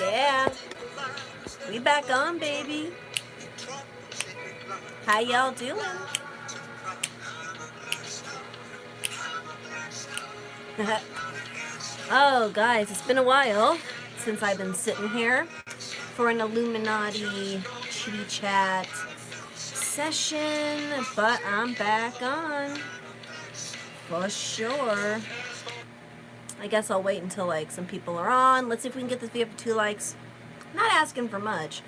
Yeah, we back on, baby. How y'all doing? Oh, guys, it's been a while since I've been sitting here for an Illuminati chitty chat session, but I'm back on for sure. I guess I'll wait until like some people are on. Let's see if we can get this video up to 2 likes. Not asking for much.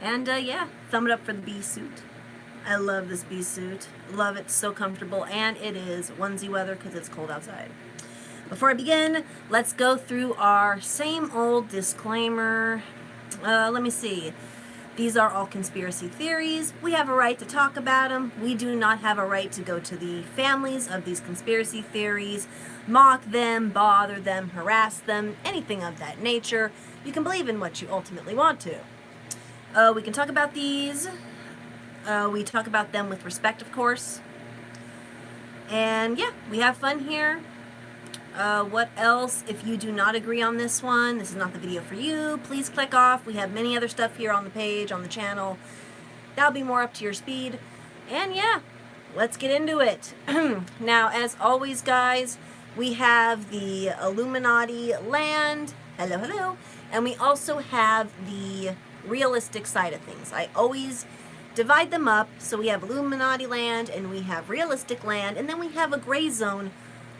And yeah, thumb it up for the bee suit. I love this bee suit. Love it, so comfortable, and it is onesie weather because it's cold outside. Before I begin, let's go through our same old disclaimer. Let me see. These are all conspiracy theories. We have a right to talk about them. We do not have a right to go to the families of these conspiracy theories, mock them, bother them, harass them, anything of that nature. You can believe in what you ultimately want to. We can talk about these. We talk about them with respect, of course. And yeah, we have fun here. What else? If you do not agree on this one, this is not the video for you. Please click off. We have many other stuff here on the page, on the channel. That'll be more up to your speed. And yeah, let's get into it. Now, as always, guys, we have the Illuminati land. Hello, hello. And we also have the realistic side of things. I always divide them up. So we have Illuminati land and we have realistic land. And then we have a gray zone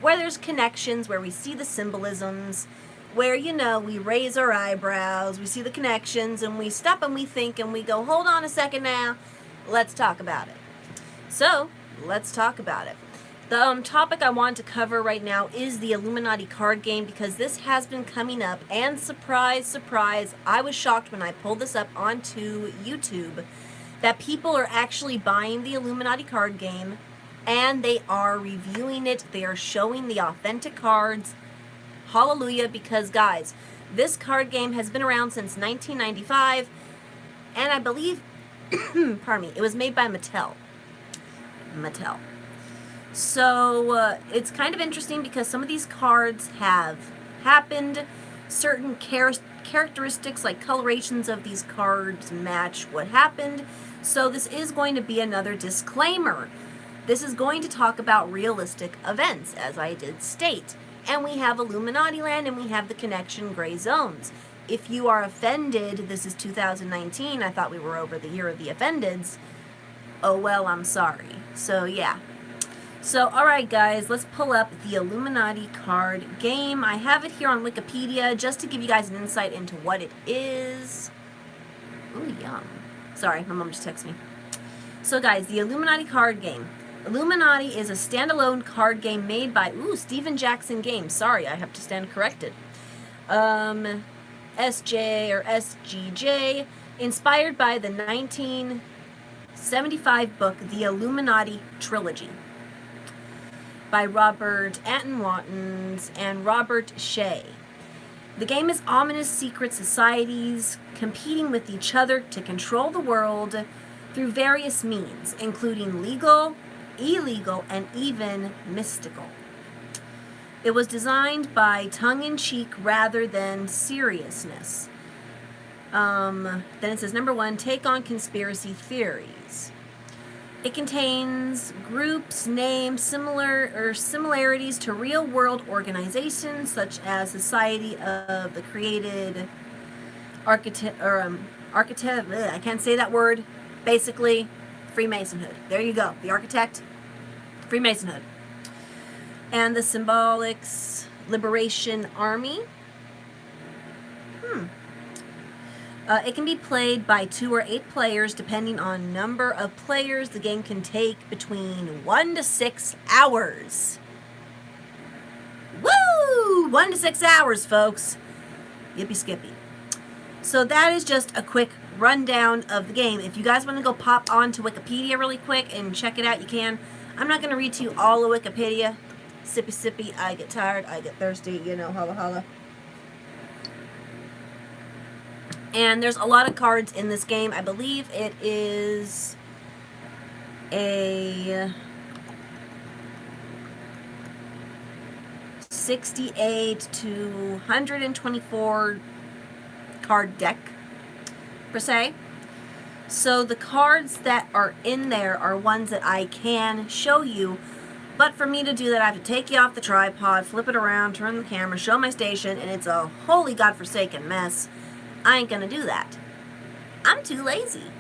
where there's connections, where we see the symbolisms, where, you know, we raise our eyebrows, we see the connections, and we stop and we think and we go, hold on a second now, let's talk about it. So, let's talk about it. The topic I want to cover right now is the Illuminati card game, because this has been coming up, and surprise, surprise, I was shocked when I pulled this up onto YouTube that people are actually buying the Illuminati card game, and they are reviewing it. They are showing the authentic cards. Hallelujah, because guys, this card game has been around since 1995, and I believe, pardon me, it was made by Mattel. So it's kind of interesting because some of these cards have happened. Certain characteristics like colorations of these cards match what happened. So this is going to be another disclaimer. This is going to talk about realistic events, as I did state. And we have Illuminati land and we have the connection gray zones. If you are offended, this is 2019, I thought we were over the year of the offendeds. Oh well, I'm sorry. So yeah. So alright guys, let's pull up the Illuminati card game. I have it here on Wikipedia just to give you guys an insight into what it is. Ooh, yum. Sorry, my mom just texted me. So guys, the Illuminati card game. Illuminati is a standalone card game made by, Steven Jackson Games. Sorry, I have to stand corrected. SJ or SGJ, inspired by the 1975 book, The Illuminati Trilogy, by Robert Anton Watkins and Robert Shea. The game is ominous secret societies competing with each other to control the world through various means, including legal, illegal, and even mystical. It was designed by tongue-in-cheek rather than seriousness. Then it says, number 1, take on conspiracy theories. It contains groups, names, similarities to real-world organizations such as Society of the Created Architect, I can't say that word. Basically, Freemasonhood. There you go. The architect, Freemasonhood. And the Symbolics Liberation Army. It can be played by 2 or 8 players depending on number of players. The game can take between 1 to 6 hours. Woo! 1 to 6 hours, folks. Yippee skippy. So that is just a quick rundown of the game. If you guys want to go pop onto Wikipedia really quick and check it out, you can. I'm not going to read to you all of Wikipedia. Sippy sippy, I get tired, I get thirsty, you know, holla holla. And there's a lot of cards in this game. I believe it is a 68 to 124 card deck, per se. So the cards that are in there are ones that I can show you, but for me to do that, I have to take you off the tripod, flip it around, turn the camera, show my station, and it's a holy godforsaken mess. I ain't gonna do that. I'm too lazy.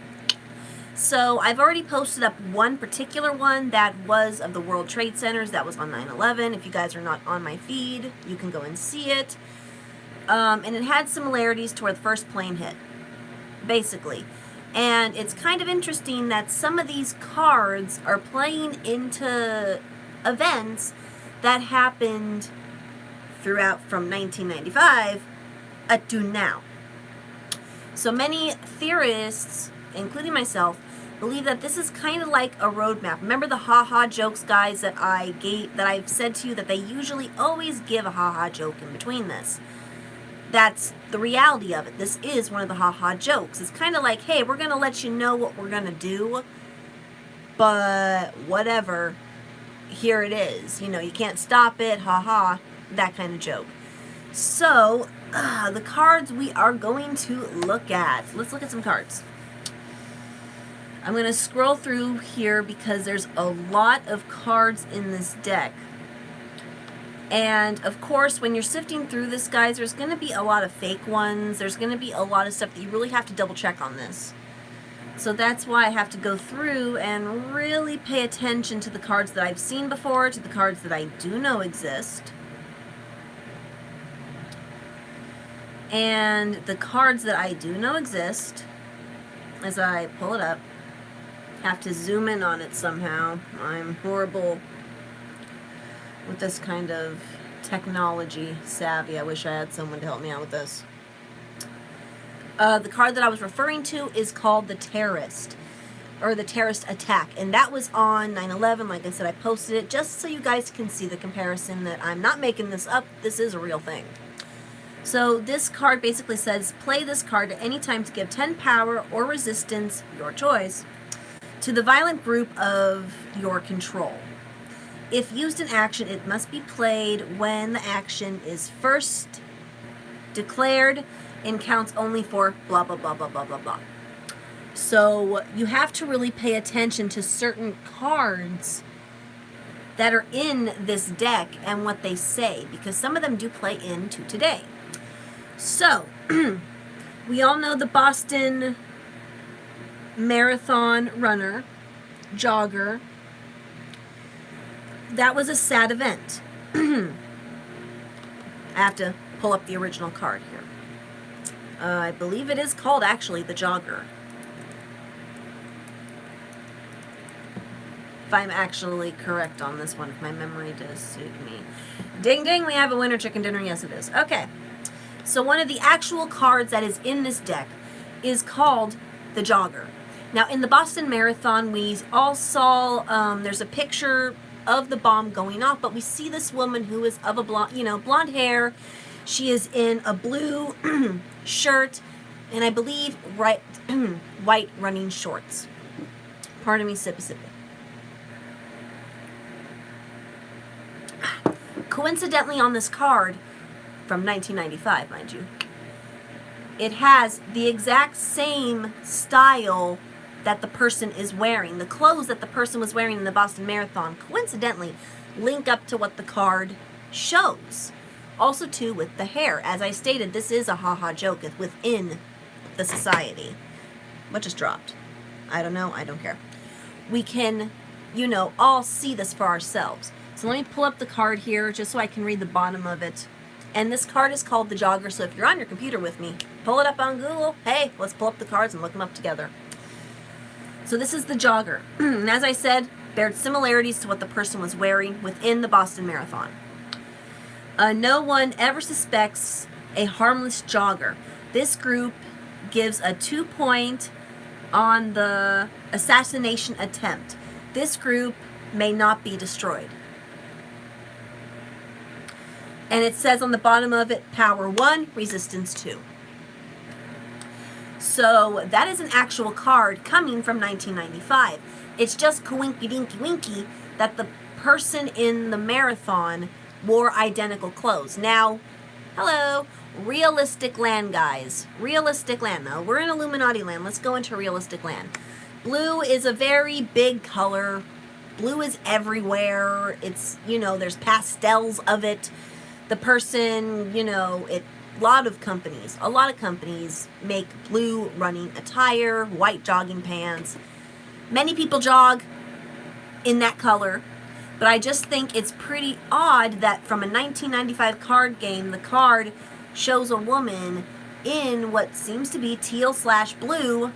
So I've already posted up one particular one that was of the World Trade Centers. That was on 9/11. If you guys are not on my feed, you can go and see it. And it had similarities to where the first plane hit, basically. And it's kind of interesting that some of these cards are playing into events that happened throughout from 1995 up to now. So many theorists, including myself, believe that this is kind of like a roadmap. Remember the ha-ha jokes, guys, that I've said to you that they usually always give a ha-ha joke in between this. That's the reality of it. This is one of the ha-ha jokes. It's kind of like, hey, we're going to let you know what we're going to do, but whatever, here it is. You know, you can't stop it, ha-ha, that kind of joke. So, the cards we are going to look at. Let's look at some cards. I'm going to scroll through here because there's a lot of cards in this deck. And, of course, when you're sifting through this, guys, there's going to be a lot of fake ones. There's going to be a lot of stuff that you really have to double check on this. So that's why I have to go through and really pay attention to the cards that I've seen before, to the cards that I do know exist. And the cards that I do know exist, as I pull it up, have to zoom in on it somehow. I'm horrible with this kind of technology savvy. I wish I had someone to help me out with this. The card that I was referring to is called the Terrorist, or the Terrorist Attack, and that was on 9/11. Like I said, I posted it just so you guys can see the comparison, that I'm not making this up. This is a real thing. So this card basically says, play this card at any time to give 10 power or resistance, your choice, to the violent group of your control. If used in action, it must be played when the action is first declared and counts only for blah, blah, blah, blah, blah, blah, blah. So you have to really pay attention to certain cards that are in this deck and what they say, because some of them do play into today. So, we all know the Boston Marathon runner, jogger. That was a sad event. I have to pull up the original card here. I believe it is called, actually, the Jogger. If I'm actually correct on this one, if my memory does suit me. Ding ding, we have a winter chicken dinner. Yes, it is. Okay. So one of the actual cards that is in this deck is called the Jogger. Now, in the Boston Marathon, we all saw, there's a picture of the bomb going off, but we see this woman who is of a blonde hair. She is in a blue shirt, and I believe white running shorts. Pardon me, sippy sippy. Coincidentally, on this card, from 1995, mind you, it has the exact same style that the person is wearing. The clothes that the person was wearing in the Boston Marathon, coincidentally, link up to what the card shows. Also, too, with the hair. As I stated, this is a ha-ha joke within the society. What just dropped? I don't know. I don't care. We can, all see this for ourselves. So let me pull up the card here just so I can read the bottom of it. And this card is called the Jogger, so if you're on your computer with me, pull it up on Google. Hey, let's pull up the cards and look them up together. So this is the Jogger. And as I said, bears similarities to what the person was wearing within the Boston Marathon. No one ever suspects a harmless jogger. This group gives a 2-point on the assassination attempt. This group may not be destroyed. And it says on the bottom of it, power 1, resistance 2. So that is an actual card coming from 1995. It's just coinky-dinky-winky that the person in the marathon wore identical clothes. Now, Hello. Realistic land, guys. Realistic land, though. We're in Illuminati land. Let's go into realistic land. Blue is a very big color. Blue is everywhere. It's, you know, there's pastels of it. The person, you know, a lot of companies make blue running attire, white jogging pants. Many people jog in that color. But I just think it's pretty odd that from a 1995 card game, the card shows a woman in what seems to be teal/blue,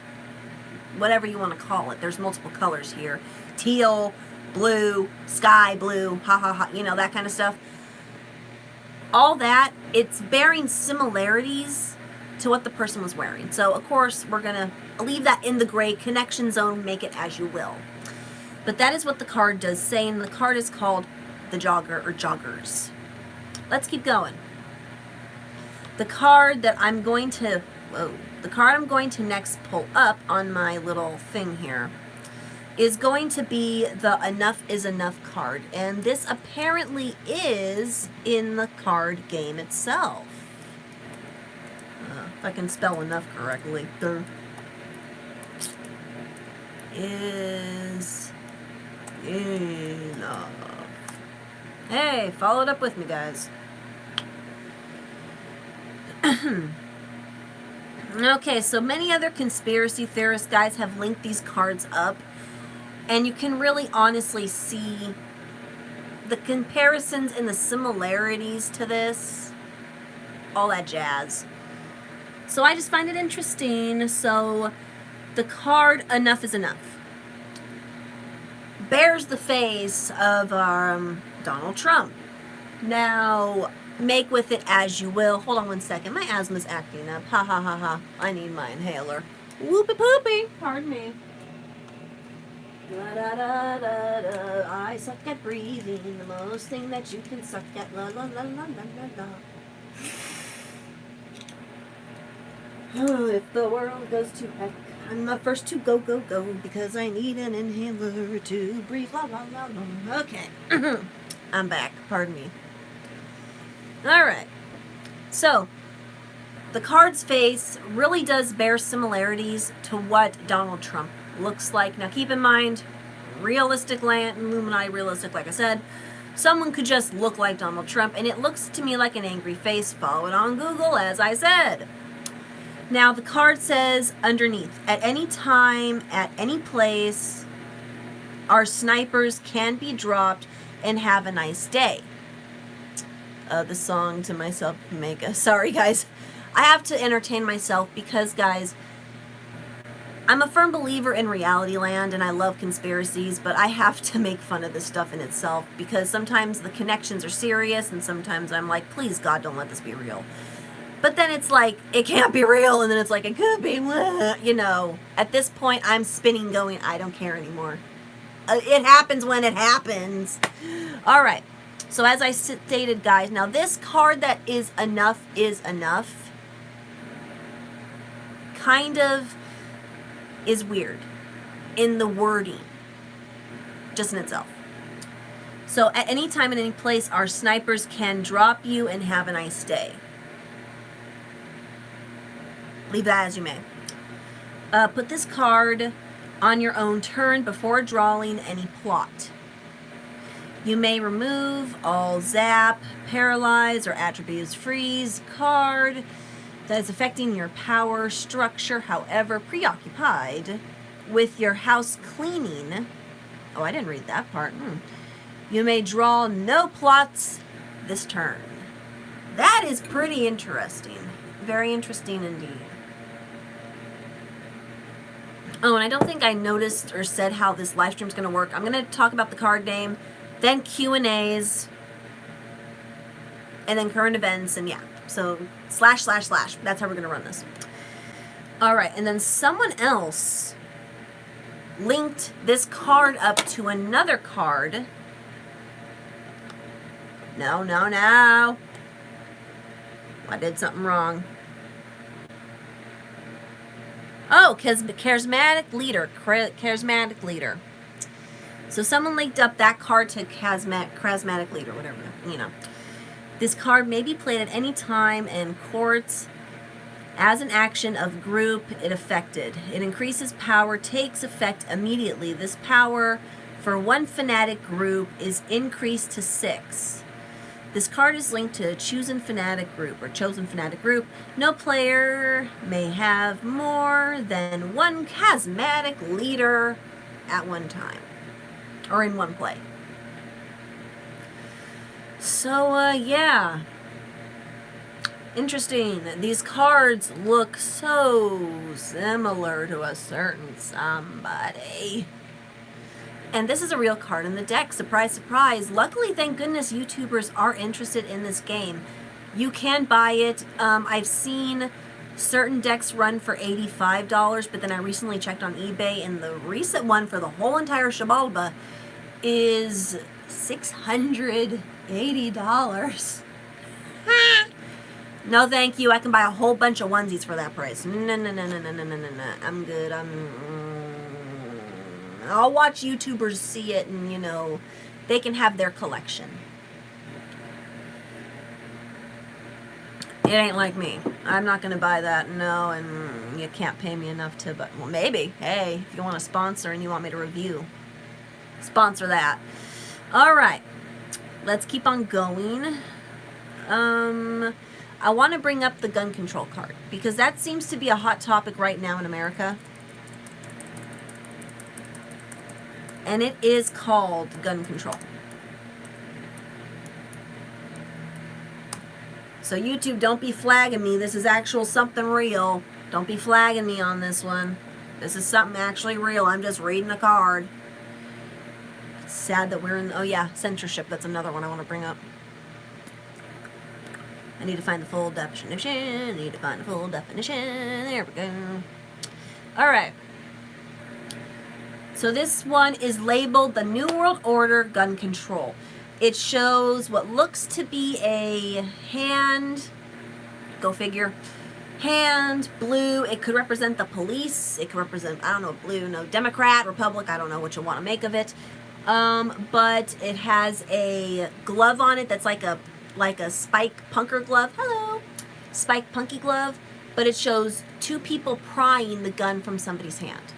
whatever you want to call it. There's multiple colors here. Teal, blue, sky blue, ha ha ha, you know, that kind of stuff. All that, it's bearing similarities to what the person was wearing. So, of course, we're going to leave that in the gray connection zone, make it as you will. But that is what the card does say, and the card is called the Jogger or Joggers. Let's keep going. The card that I'm going to, next pull up on my little thing here is going to be the Enough is Enough card. And this apparently is in the card game itself. If I can spell enough correctly. Is enough. Hey, follow it up with me, guys. Okay, so many other conspiracy theorists, guys, have linked these cards up, and you can really honestly see the comparisons and the similarities to this, all that jazz. So I just find it interesting. So the card Enough is Enough bears the face of Donald Trump. Now, make with it as you will. Hold on one second. My asthma's acting up. Ha ha ha ha. I need my inhaler. Whoopie poopie. Pardon me. Da da da da da. I suck at breathing. The most thing that you can suck at. La la la la la la. Oh, if the world goes to heck, I'm the first to go, go, go, because I need an inhaler to breathe. La, la, la, la. Okay. I'm back. Pardon me. Alright. So, the card's face really does bear similarities to what Donald Trump looks like. Now, keep in mind, realistic land, Illuminati realistic, like I said, someone could just look like Donald Trump, and it looks to me like an angry face. Follow it on Google, as I said. Now, the card says underneath, at any time, at any place, our snipers can be dropped and have a nice day. The song to myself, sorry, guys. I have to entertain myself because, guys, I'm a firm believer in reality land and I love conspiracies, but I have to make fun of this stuff in itself because sometimes the connections are serious and sometimes I'm like, please, God, don't let this be real. But then it's like, it can't be real, and then it's like, it could be, you know. At this point, I'm spinning going, I don't care anymore. It happens when it happens. All right. So as I stated, guys, now this card that is enough kind of is weird in the wording, just in itself. So at any time and any place, our snipers can drop you and have a nice day. Leave that as you may. Put this card on your own turn before drawing any plot. You may remove all zap, paralyze, or attributes freeze card that is affecting your power structure, however, preoccupied with your house cleaning. Oh, I didn't read that part. You may draw no plots this turn. That is pretty interesting. Very interesting indeed. Oh, and I don't think I noticed or said how this live stream is going to work. I'm going to talk about the card name, then Q&As, and then current events, and yeah. So, ///. That's how we're going to run this. All right, and then someone else linked this card up to another card. No. I did something wrong. Oh, charismatic leader. So someone linked up that card to charismatic leader, whatever, you know. This card may be played at any time in courts as an action of group it affected. It increases power, takes effect immediately. This power for one fanatic group is increased to 6. This card is linked to a chosen fanatic group. No player may have more than one charismatic leader at one time, or in one play. So, yeah. Interesting. These cards look so similar to a certain somebody. And this is a real card in the deck. Surprise, surprise. Luckily, thank goodness, YouTubers are interested in this game. You can buy it. I've seen certain decks run for $85, but then I recently checked on eBay, and the recent one for the whole entire Shabalba is $680. No, thank you. I can buy a whole bunch of onesies for that price. No. I'm good. I'll watch YouTubers see it, and, you know, they can have their collection. It ain't like me. I'm not going to buy that, no, and you can't pay me enough to, but, well, maybe. Hey, if you want a sponsor and you want me to review, sponsor that. All right. Let's keep on going. I want to bring up the gun control card, because that seems to be a hot topic right now in America. And it is called gun control. So YouTube, don't be flagging me. This is actual something real. Don't be flagging me on this one. This is something actually real. I'm just reading a card. It's sad that we're in... Oh yeah, censorship. That's another one I want to bring up. I need to find the full definition. There we go. Alright. So this one is labeled the New World Order Gun Control. It shows what looks to be a hand, go figure, hand, blue. It could represent the police. It could represent, I don't know, blue, no, Democrat, Republic, I don't know what you want to make of it. But it has a glove on it that's like a spike punker glove. Hello. Spike punky glove. But it shows two people prying the gun from somebody's hand.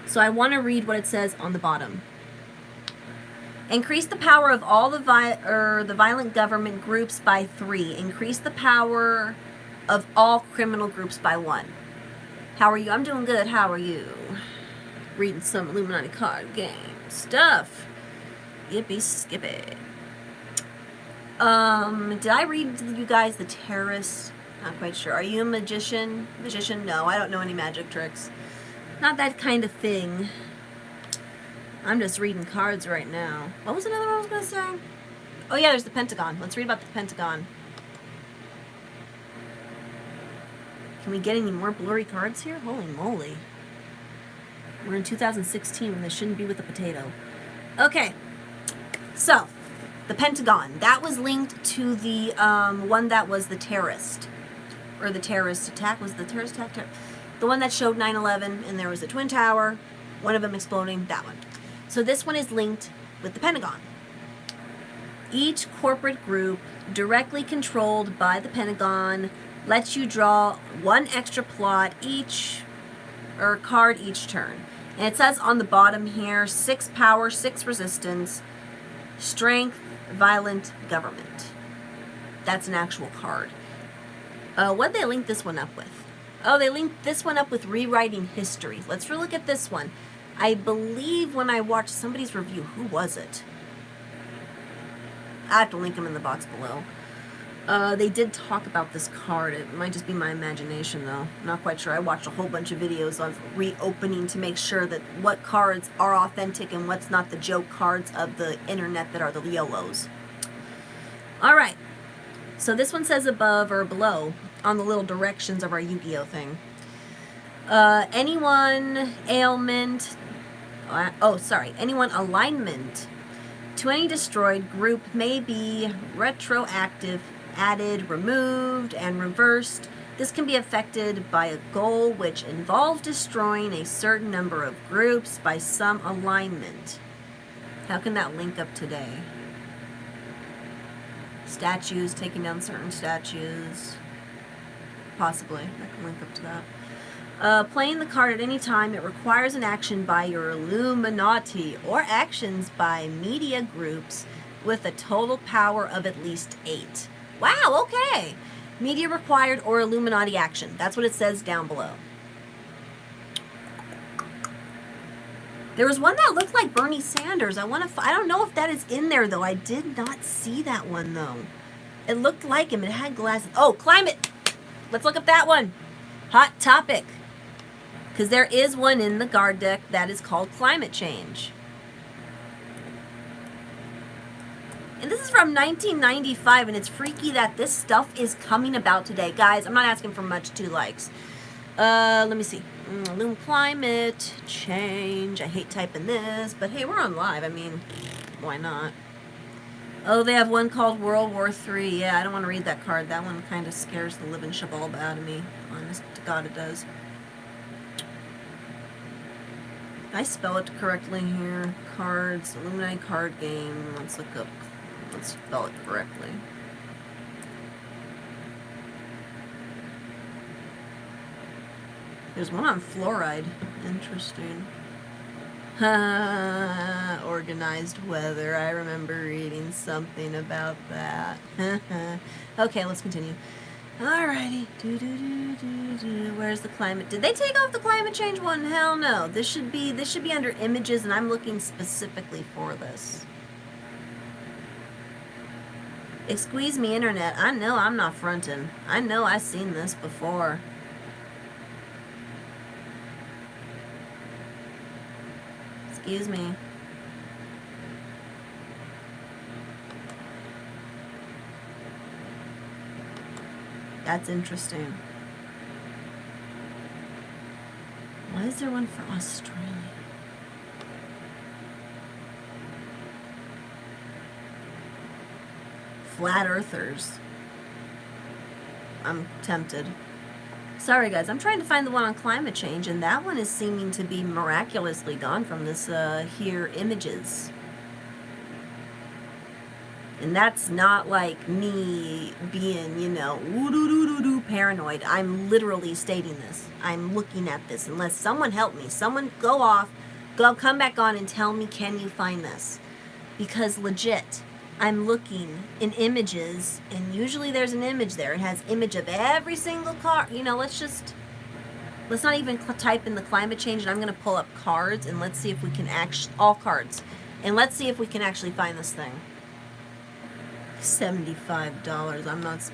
So I want to read what it says on the bottom. Increase the power of all the violent government groups by 3. Increase the power of all criminal groups by 1. How are you? I'm doing good. How are you? Reading some Illuminati card game stuff. Yippee skippy. Did I read to you guys the terrorist? Not quite sure. Are you a magician? Magician? No, I don't know any magic tricks. Not that kind of thing. I'm just reading cards right now. What was another one I was going to say? Oh yeah, there's the Pentagon. Let's read about the Pentagon. Can we get any more blurry cards here? Holy moly. We're in 2016 when they shouldn't be with a potato. Okay. So, the Pentagon. That was linked to the one that was the terrorist. Or the terrorist attack. Was the terrorist attack? The one that showed 9/11 and there was a Twin Tower. One of them exploding. That one. So this one is linked with the Pentagon. Each corporate group directly controlled by the Pentagon lets you draw one extra plot each, or card each turn. And it says on the bottom here, 6 power, 6 resistance, strength, violent, government. That's an actual card. What'd they link this one up with? Oh, they linked this one up with rewriting history. Let's look at this one. I believe when I watched somebody's review, who was it? I have to link them in the box below. They did talk about this card. It might just be my imagination, though. I'm not quite sure. I watched a whole bunch of videos of reopening to make sure that what cards are authentic and what's not the joke cards of the internet that are the YOLOs. Alright. So this one says above or below on the little directions of our Yu-Gi-Oh thing. Anyone alignment to any destroyed group may be retroactive, added, removed, and reversed. This can be affected by a goal which involves destroying a certain number of groups by some alignment. How can that link up today? Statues, taking down certain statues. Possibly. I can link up to that. Playing the card at any time, it requires an action by your Illuminati or actions by media groups with a total power of at least 8. Wow, okay. Media required or Illuminati action. That's what it says down below. There was one that looked like Bernie Sanders. I don't know if that is in there, though. I did not see that one, though. It looked like him. It had glasses. Oh, climate. Let's look up that one. Hot topic. Because there is one in the guard deck that is called climate change. And this is from 1995, and it's freaky that this stuff is coming about today. Guys, I'm not asking for much, 2 likes. Let me see. Loom climate change. I hate typing this, but hey, we're on live. I mean, why not? Oh, they have one called World War III. Yeah, I don't want to read that card. That one kind of scares the living shabalba out of me. Honest to God, it does. I spell it correctly here. Cards, Illuminati card game. Let's look up. Let's spell it correctly. There's one on fluoride. Interesting. Organized weather. I remember reading something about that. Okay, let's continue. Alrighty. Where's the climate? Did they take off the climate change one? Hell no. This should be under images, and I'm looking specifically for this. Excuse me, internet. I know I'm not fronting. I know I've seen this before. Excuse me. That's interesting. Why is there one for Australia? Flat earthers. I'm tempted. Sorry guys, I'm trying to find the one on climate change, and that one is seeming to be miraculously gone from this here images. And that's not like me being, you know, paranoid. I'm literally stating this. I'm looking at this. Unless someone help me. Someone go off, come back on and tell me, can you find this? Because legit, I'm looking in images, and usually there's an image there. It has image of every single car. You know, let's not even type in the climate change, and I'm going to pull up cards, and let's see if we can all cards. And let's see if we can actually find this thing. $75. I'm not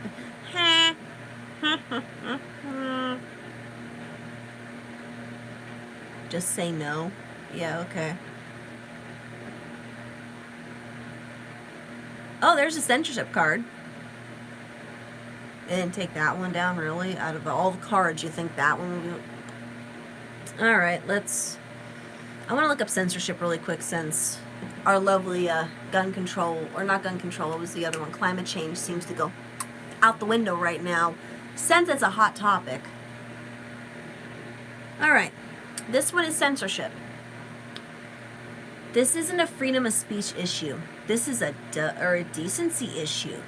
Just say no. Yeah, okay. Oh, there's a censorship card. They didn't take that one down, really? Out of all the cards, you think that one would be... Alright, I want to look up censorship really quick, since our lovely gun control, or not gun control, what was the other one? Climate change seems to go out the window right now, since it's a hot topic. Alright, this one is censorship. This isn't a freedom of speech issue. This is a decency issue.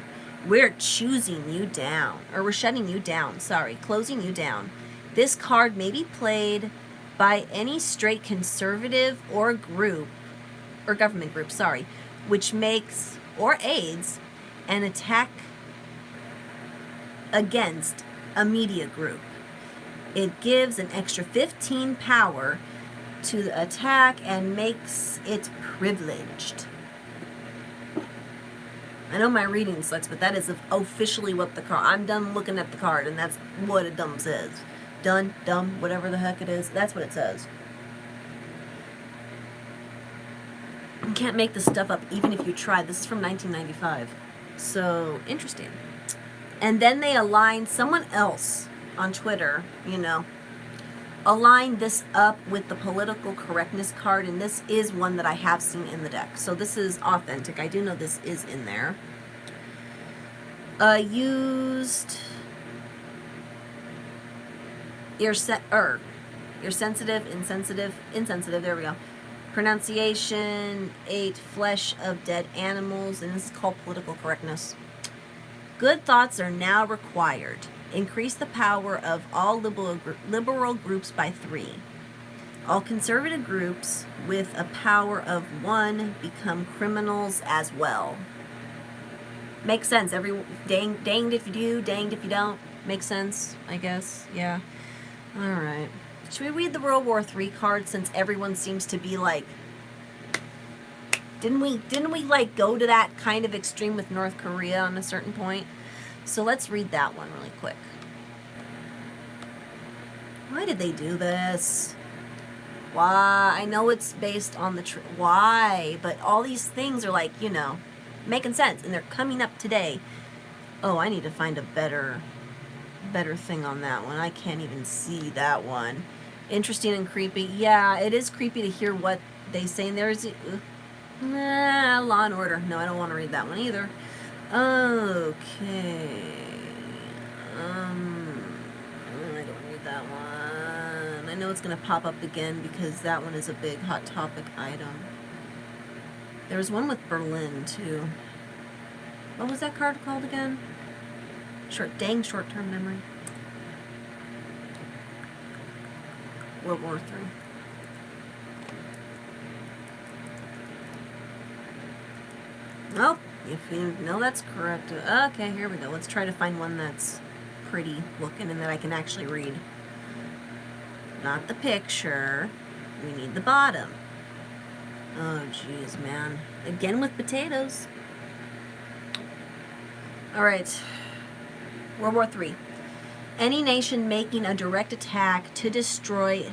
We're choosing you down, or we're shutting you down, sorry, closing you down. This card may be played by any straight conservative or group, or government group, sorry, which makes or aids an attack against a media group. It gives an extra 15 power to the attack and makes it privileged. I know my reading sucks, but that is officially what the card... I'm done looking at the card, and that's what a dumb says. Done, dumb, whatever the heck it is. That's what it says. You can't make this stuff up even if you try. This is from 1995. So, interesting. And then they aligned someone else on Twitter, you know, aligned this up with the political correctness card, and this is one that I have seen in the deck. So this is authentic. I do know this is in there. Used you're sensitive, insensitive, there we go. Pronunciation, ate flesh of dead animals, and this is called political correctness. Good thoughts are now required. Increase the power of all liberal groups by 3. All conservative groups with a power of 1 become criminals as well. Makes sense. Danged if you do, danged if you don't. Makes sense, I guess. Yeah. All right. Should we read the World War III card, since everyone seems to be like... Didn't we like go to that kind of extreme with North Korea on a certain point? So let's read that one really quick. Why did they do this? Why? I know it's based on the... Why? But all these things are like, you know, making sense. And they're coming up today. Oh, I need to find a better thing on that one. I can't even see that one. Interesting and creepy. Yeah, it is creepy to hear what they say. And there's... Law and Order. No, I don't want to read that one either. Okay. I don't read that one. I know it's going to pop up again because that one is a big hot topic item. There was one with Berlin, too. What was that card called again? Short-term memory. World War III. Well, if you know that's correct. Okay, here we go. Let's try to find one that's pretty looking and that I can actually read. Not the picture. We need the bottom. Oh, jeez, man. Again with potatoes. Alright. World War III. Any nation making a direct attack to destroy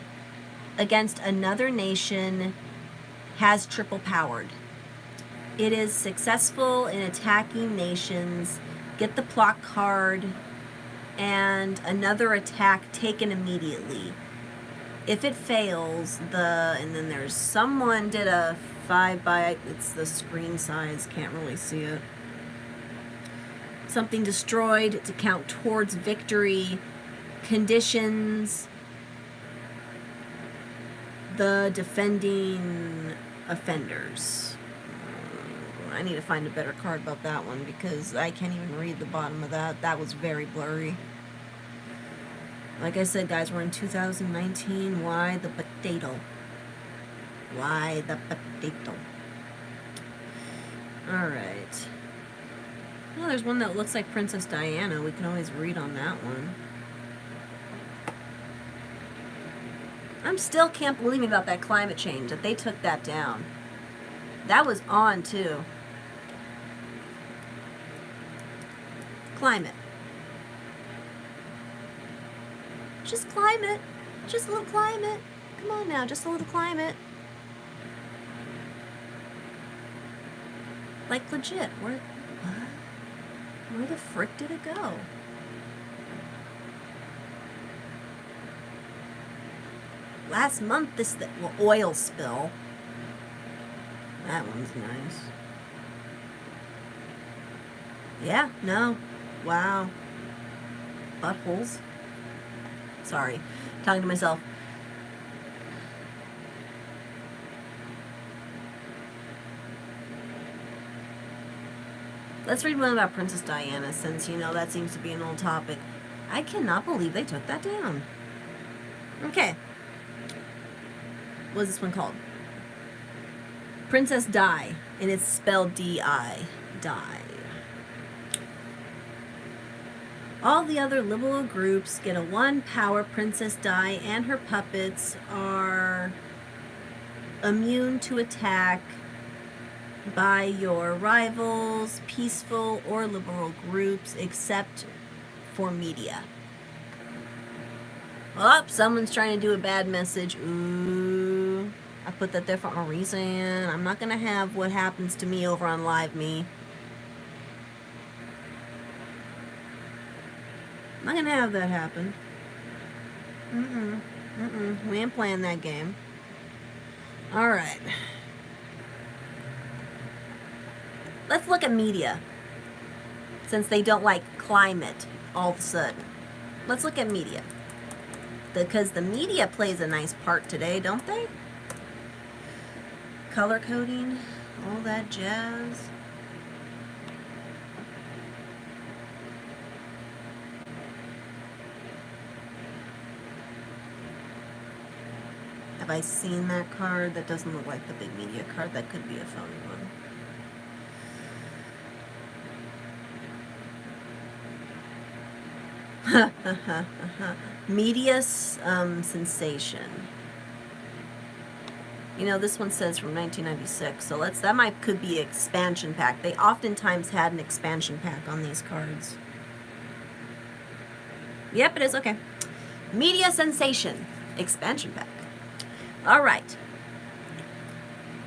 against another nation has triple powered. It is successful in attacking nations. Get the plot card and another attack taken immediately. If it fails, and then there's someone did a 5x, it's the screen size, can't really see it. Something destroyed to count towards victory. Conditions the defending offenders. I need to find a better card about that one because I can't even read the bottom of that. That was very blurry. Like I said, guys, we're in 2019. Why the potato? Why the potato? Alright. Well, there's one that looks like Princess Diana. We can always read on that one. I'm still can't believe about that climate change, that they took that down. That was on, too. Climate. Just climate. Just a little climate. Come on now, just a little climate. Like legit. Where the frick did it go? Last month, oil spill. That one's nice. Yeah, no. Wow. Buttholes. Sorry. Talking to myself. Let's read one about Princess Diana, since, you know, that seems to be an old topic. I cannot believe they took that down. Okay. What is this one called? Princess Di, and it's spelled D-I. Di. All the other liberal groups get a 1 power. Princess Di and her puppets are immune to attack by your rivals, peaceful or liberal groups, except for media. Oh, someone's trying to do a bad message. Ooh, I put that there for a reason. I'm not going to have what happens to me over on Live Me. I'm not going to have that happen. We ain't playing that game. Alright. Let's look at media. Since they don't like climate all of a sudden. Let's look at media. Because the media plays a nice part today, don't they? Color coding, all that jazz. Have I seen that card? That doesn't look like the big media card. That could be a phony one. Media sensation. You know, this one says from 1996, so could be expansion pack. They oftentimes had an expansion pack on these cards. Yep, it is, okay. Media sensation, expansion pack. All right.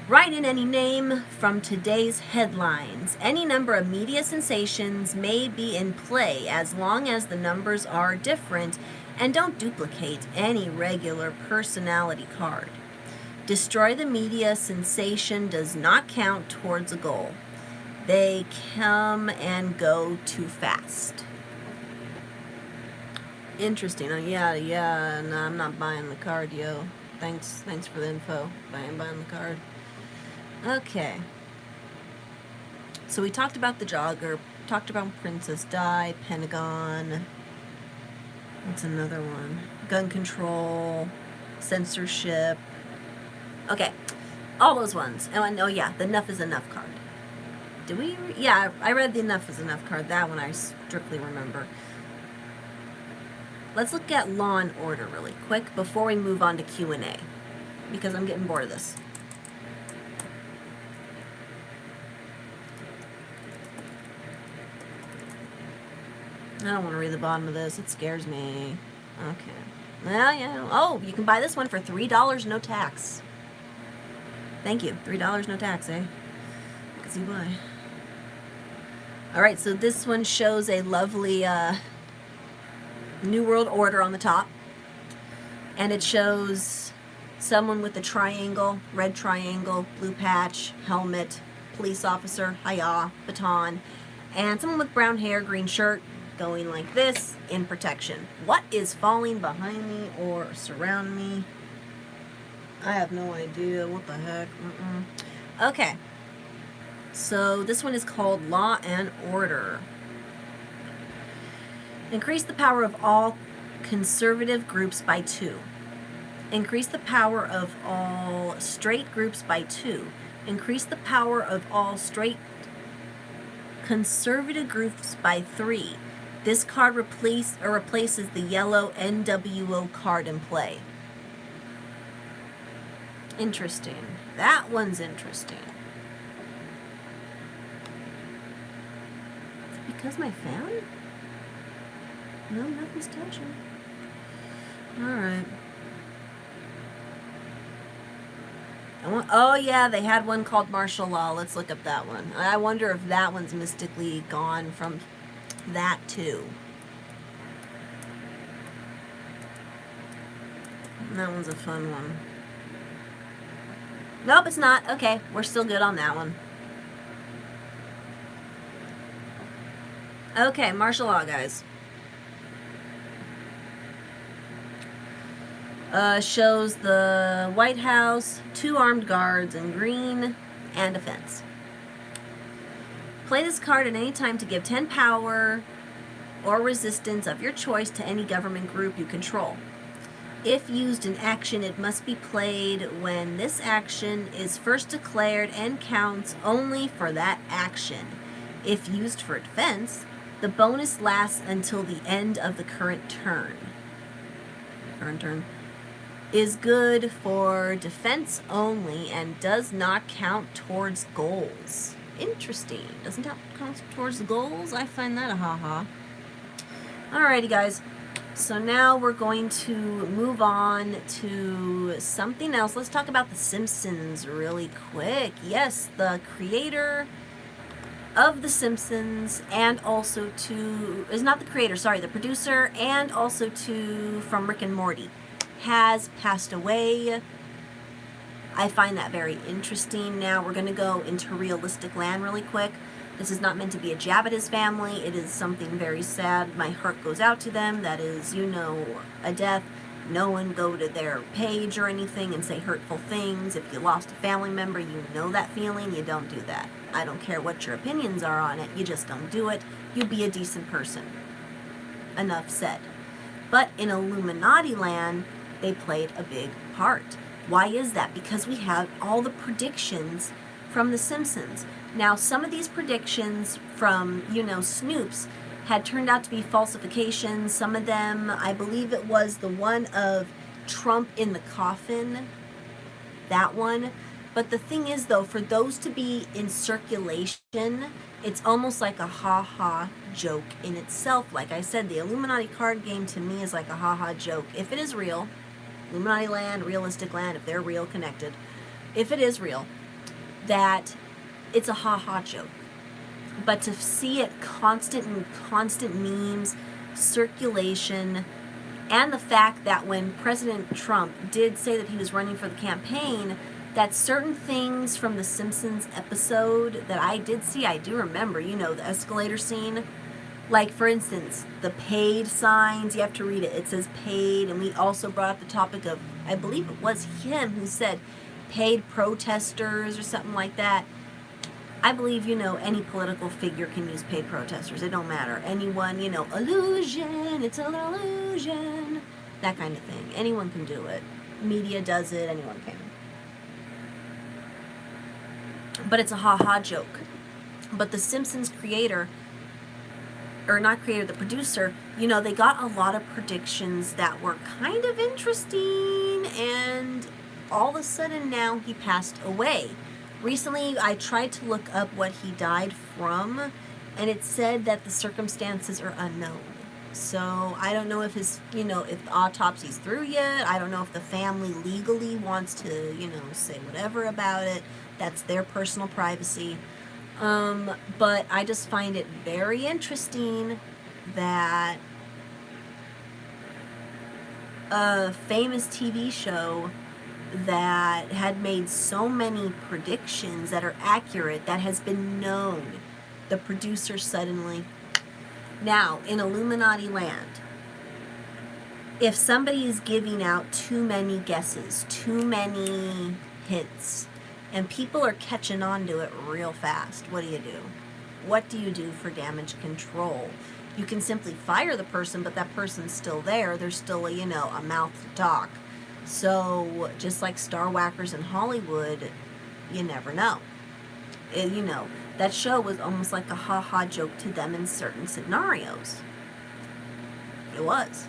Write in any name from today's headlines. Any number of media sensations may be in play as long as the numbers are different and don't duplicate any regular personality card. Destroy the media sensation does not count towards a goal. They come and go too fast. Interesting. Yeah. No, I'm not buying the card, yo. Thanks for the info. Buying the card. Okay. So we talked about the jogger, talked about Princess Di, Pentagon. What's another one? Gun control, censorship. Okay, all those ones. Oh yeah, the Enough is Enough card. Did we? Yeah, I read the Enough is Enough card. That one I strictly remember. Let's look at Law and Order really quick before we move on to Q&A, because I'm getting bored of this. I don't want to read the bottom of this. It scares me. Okay. Well, yeah. Oh, you can buy this one for $3, no tax. Thank you. $3, no tax, eh? I can see why. All right, so this one shows a lovely New World Order on the top. And it shows someone with a triangle, red triangle, blue patch, helmet, police officer, hiya, baton, and someone with brown hair, green shirt, going like this in protection. What is falling behind me or surround me? I have no idea. What the heck? Okay. So this one is called Law and Order. Increase the power of all conservative groups by 2. Increase the power of all straight groups by 2. Increase the power of all straight conservative groups by 3. This card replaces the yellow NWO card in play. Interesting. That one's interesting. Is it because my fan? No, nothing's touching. Alright. Oh yeah, they had one called martial law. Let's look up that one. I wonder if that one's mystically gone from that too. That one's a fun one. Nope, it's not. Okay, we're still good on that one. Okay, martial law, guys. Shows the White House, 2 armed guards in green, and a fence. Play this card at any time to give 10 power or resistance of your choice to any government group you control. If used in action, it must be played when this action is first declared and counts only for that action. If used for defense, the bonus lasts until the end of the current turn. Turn. Is good for defense only and does not count towards goals. Interesting. Doesn't count towards the goals? I find that a ha-ha. Alrighty, guys. So now we're going to move on to something else. Let's talk about the Simpsons really quick. Yes, the creator of the Simpsons, and also the producer, and also from Rick and Morty, has passed away. I find that very interesting. Now we're going to go into realistic land really quick. This is not meant to be a jab at his family. It is something very sad. My heart goes out to them. That is, a death. No one go to their page or anything and say hurtful things. If you lost a family member, you know that feeling. You don't do that. I don't care what your opinions are on it. You just don't do it. You be a decent person. Enough said. But in Illuminati land, they played a big part. Why is that? Because we have all the predictions from The Simpsons. Now, some of these predictions from, Snoop's had turned out to be falsifications. Some of them, I believe it was the one of Trump in the coffin, that one. But the thing is, though, for those to be in circulation, it's almost like a ha-ha joke in itself. Like I said, the Illuminati card game to me is like a ha-ha joke. If it is real, Illuminati land, realistic land, if they're real, connected, if it is real, that it's a ha-ha joke. But to see it constant memes, circulation, and the fact that when President Trump did say that he was running for the campaign, that certain things from the Simpsons episode that I did see, I do remember, the escalator scene. Like, for instance, the paid signs, you have to read it. It says paid, and we also brought up the topic of, I believe it was him who said paid protesters or something like that. I believe, any political figure can use paid protesters. It don't matter. Anyone, illusion, it's an illusion, that kind of thing. Anyone can do it. Media does it, anyone can. But it's a ha-ha joke. But the Simpsons creator, or not creator, the producer, they got a lot of predictions that were kind of interesting, and all of a sudden now he passed away. Recently, I tried to look up what he died from, and it said that the circumstances are unknown. So I don't know if if the autopsy's through yet. I don't know if the family legally wants to, say whatever about it. That's their personal privacy. But I just find it very interesting that a famous TV show that had made so many predictions that are accurate, that has been known, the producer suddenly. Now, in Illuminati land, if somebody is giving out too many guesses, too many hints, and people are catching on to it real fast, what do you do? What do you do for damage control? You can simply fire the person, but that person's still there. There's still a mouth to talk. So, just like star whackers in Hollywood, you never know. That show was almost like a ha-ha joke to them in certain scenarios. It was.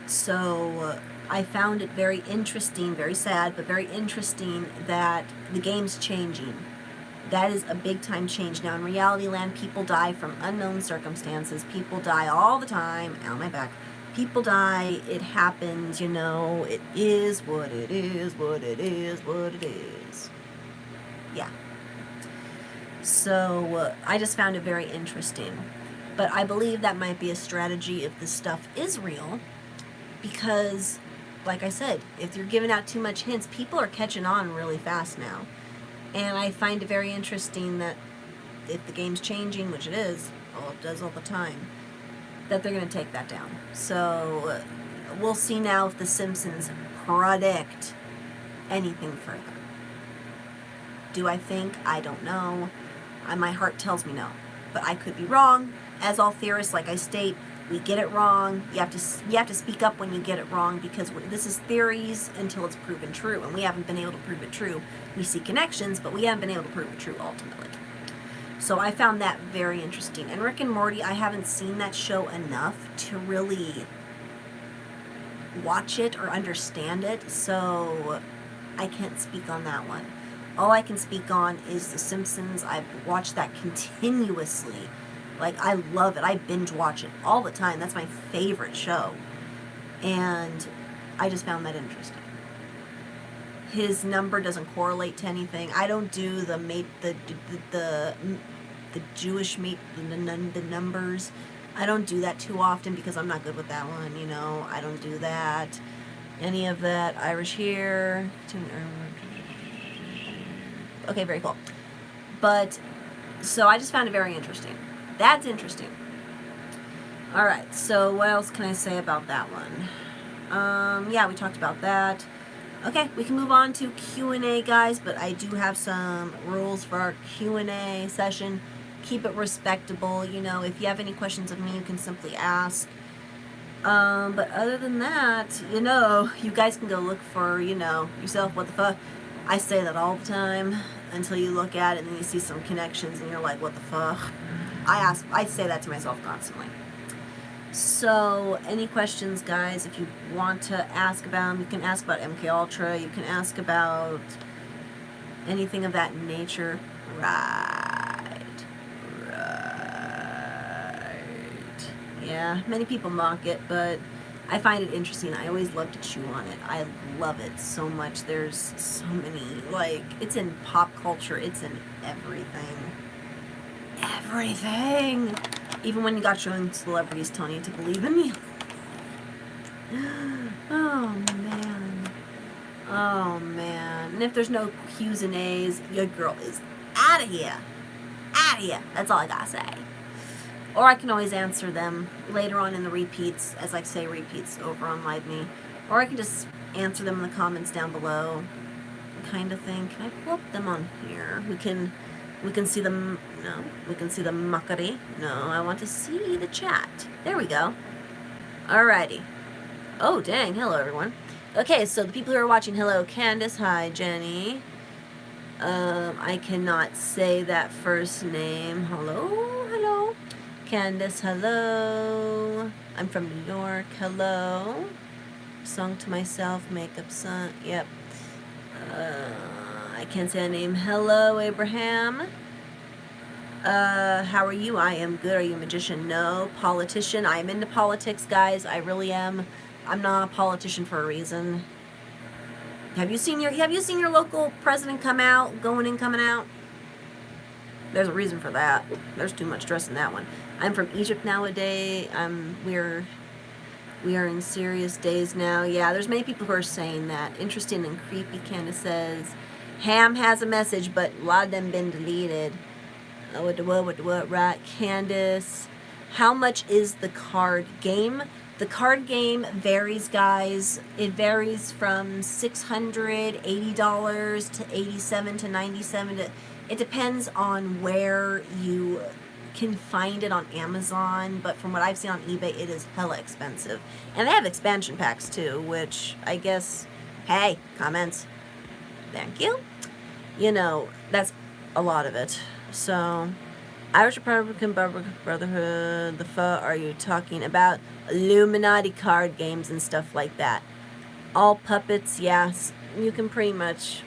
So, I found it very interesting, very sad, but very interesting that the game's changing. That is a big time change. Now, in reality land, people die from unknown circumstances. People die all the time. Ow, my back. People die. It happens, It is what it is, what it is, what it is. Yeah. So, I just found it very interesting. But I believe that might be a strategy if this stuff is real. Because, like I said, if you're giving out too much hints, people are catching on really fast now. And I find it very interesting that if the game's changing, which it is, it does all the time, that they're going to take that down. So we'll see now if the Simpsons predict anything further. Do I think? I don't know. My heart tells me no. But I could be wrong. As all theorists, like I state, we get it wrong. You have to speak up when you get it wrong, because this is theories until it's proven true, and we haven't been able to prove it true. We see connections, but we haven't been able to prove it true ultimately. So I found that very interesting. And Rick and Morty, I haven't seen that show enough to really watch it or understand it, so I can't speak on that one. All I can speak on is The Simpsons. I've watched that continuously. Like, I love it. I binge watch it all the time. That's my favorite show. And I just found that interesting. His number doesn't correlate to anything. I don't do the Jewish the numbers. I don't do that too often because I'm not good with that one, I don't do that. Any of that. Irish here. Okay, very cool. But, so I just found it very interesting. That's interesting. Alright, so what else can I say about that one? Yeah, we talked about that. Okay, we can move on to Q&A, guys, but I do have some rules for our Q&A session. Keep it respectable. If you have any questions of me, you can simply ask. But other than that, you know, you guys can go look for, you know, yourself, what the fuck. I say that all the time until you look at it and then you see some connections and you're like, what the fuck? I say that to myself constantly. So, any questions, guys? If you want to ask about them, you can ask about MK Ultra. You can ask about anything of that nature. Right. Yeah, many people mock it, but I find it interesting. I always love to chew on it. I love it so much. There's so many, like, it's in pop culture. It's in everything. Everything! Even when you got showing celebrities telling you to believe in me. Oh, man. Oh, man. And if there's no Q's and A's, your girl is out of here. Out of here. That's all I gotta say. Or I can always answer them later on in the repeats, as I say repeats over on Live Me. Or I can just answer them in the comments down below, kind of thing. Can I pull up them on here? We can see them. No, we can see the muckery. No, I want to see the chat. There we go. Alrighty. Oh, dang. Hello, everyone. Okay, so the people who are watching, hello, Candace. Hi, Jenny. I cannot say that first name. Hello, hello. Candace, hello. I'm from New York. Hello. Song to myself, makeup song. Yep. I can't say a name. Hello, Abraham. How are you? I am good. Are you a magician? No. Politician? I'm into politics, guys. I really am. I'm not a politician for a reason. Have you seen your local president come out, going in, coming out? There's a reason for that. There's too much stress in that one. I'm from Egypt nowadays. We are in serious days now. Yeah, there's many people who are saying that. Interesting and creepy, Candace says. Ham has a message, but a lot of them been deleted. What, right, Candace? How much is the card game? The card game varies, guys. It varies from $680 to $87 to $97. It depends on where you can find it on Amazon, but from what I've seen on eBay, it is hella expensive. And they have expansion packs too, which I guess, hey, comments. Thank you. You know, that's a lot of it. So, Irish Republican Brotherhood, the fuck are you talking about? Illuminati card games and stuff like that. All puppets, yes. You can pretty much,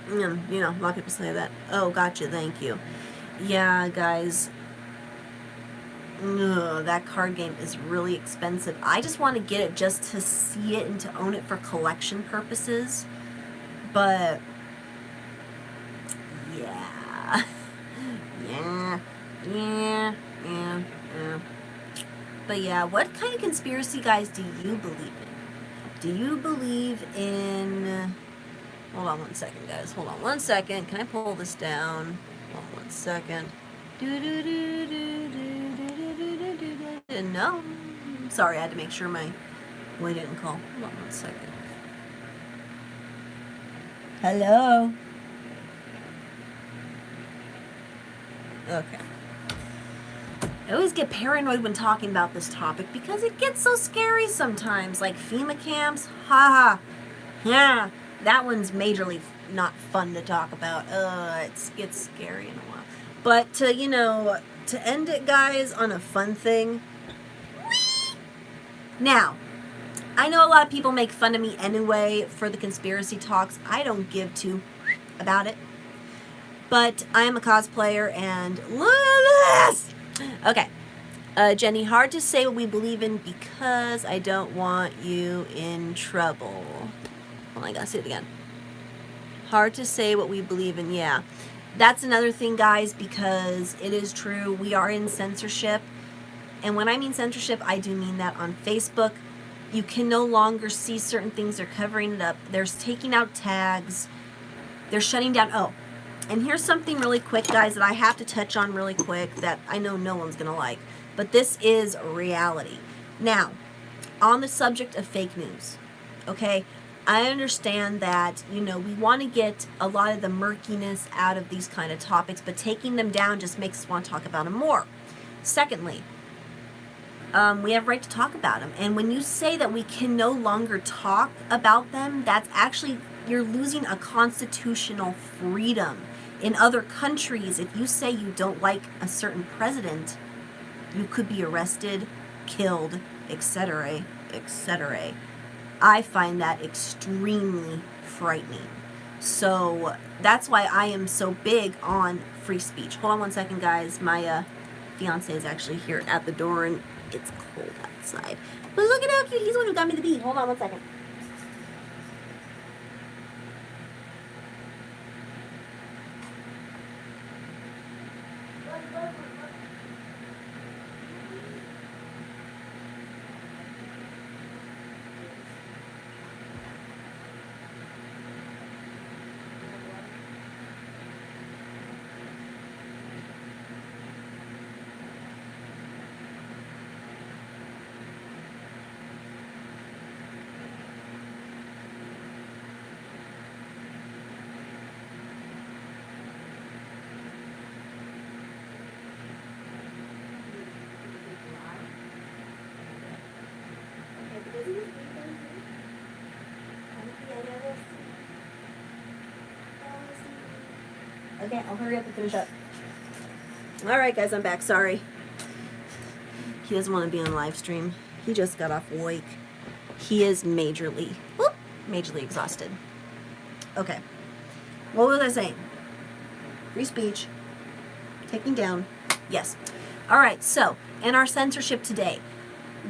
you know, a lot of people say that. Oh, gotcha, thank you. Yeah, guys. Ugh, that card game is really expensive. I just want to get it just to see it and to own it for collection purposes. But yeah. Yeah. But yeah, what kind of conspiracy, guys, do you believe in? Do you believe in... Hold on one second, guys. Hold on one second. Can I pull this down? Hold on one second. No. Sorry, I had to make sure my boy didn't call. Hold on one second. Hello? Okay. I always get paranoid when talking about this topic because it gets so scary sometimes. Like FEMA camps, haha. Yeah, that one's majorly not fun to talk about. It gets scary in a while. But to, you know, to end it, guys, on a fun thing. Now, I know a lot of people make fun of me anyway for the conspiracy talks. I don't give two about it. But I am a cosplayer and look at this! Okay. Jenny, hard to say what we believe in because I don't want you in trouble. Hold on, I gotta say it again. Hard to say what we believe in, yeah. That's another thing, guys, because it is true. We are in censorship. And when I mean censorship, I do mean that on Facebook. You can no longer see certain things. They're covering it up. They're taking out tags. They're shutting down. Oh, and here's something really quick, guys, that I have to touch on really quick that I know no one's going to like. But this is reality. Now, on the subject of fake news, okay, I understand that, you know, we want to get a lot of the murkiness out of these kind of topics, but taking them down just makes us want to talk about them more. Secondly, we have right to talk about them. And when you say that we can no longer talk about them, that's actually, you're losing a constitutional freedom. In other countries, if you say you don't like a certain president, you could be arrested, killed, etc., etc. I find that extremely frightening. So that's why I am so big on free speech. Hold on one second, guys. My fiance is actually here at the door, and it's cold outside. But look at how cute. He's the one who got me the bee. Hold on one second. Okay, I'll hurry up and finish up. Alright, guys, I'm back. Sorry. He doesn't want to be on live stream. He just got off work. He is majorly exhausted. Okay. What was I saying? Free speech. Taking down. Yes. Alright, so, in our censorship today,